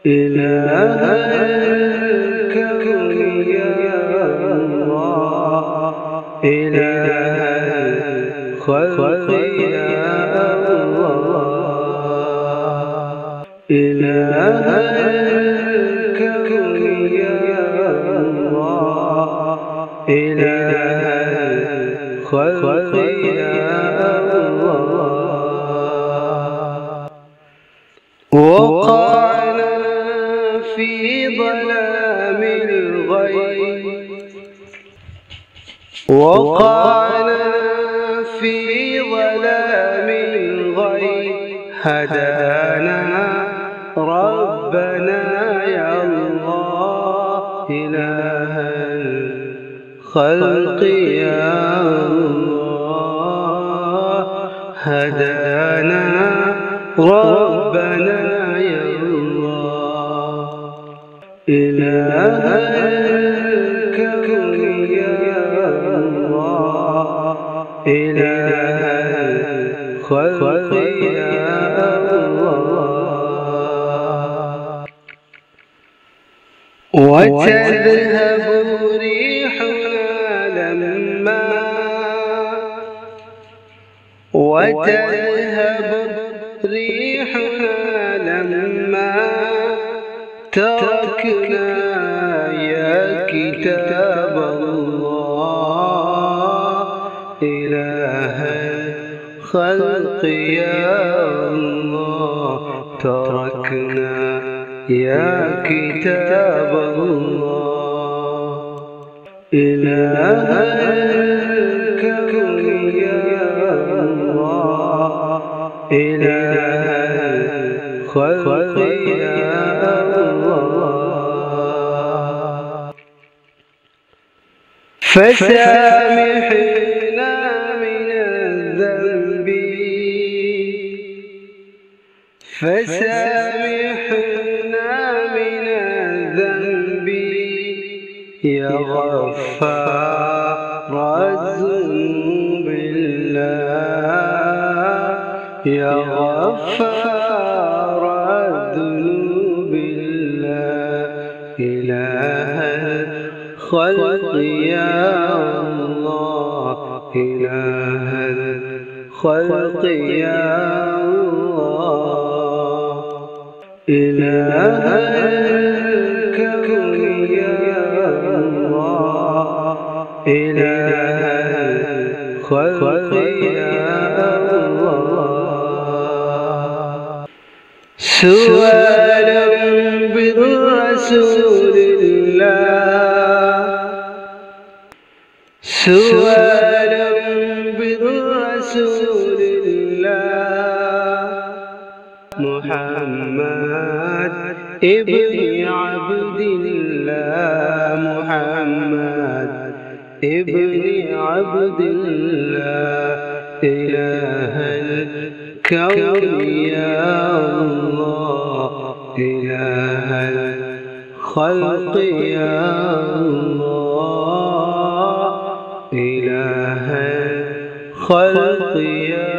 إله الكون يا الله، إله الخلق يا الله، إله الكون يا الله، إله الخلق يا الله. وقعنا في ظلام الغيب، وقعنا في ظلام الغيب، هدانا ربنا يا الله، إله الخلق يا الله، هدانا ربنا يا الله، إله الكون يا الله، إله الخلق يا الله. وتذهب ريحنا لما وتذهب ريحنا لما تركنا يا كتاب الله، إله الخلق يا الله، تركنا يا كتاب الله، إله الكون يا الله، إله الخلق يا الله. فسامحنا من الذنب، فسامحنا من الذنب يا غفار الذنوب الله، يا غفار الذنوب الله، إله الخلق يا الله، إله الخلق يا الله، إله الكون يا الله، إله الخلق يا الله. سؤالا بالرسول الله، سؤالا بالرسول الله، محمد ابن عبد الله، محمد ابن عبد الله، إله الكون يا الله، إله الخلق يا الله، إله الخلق يا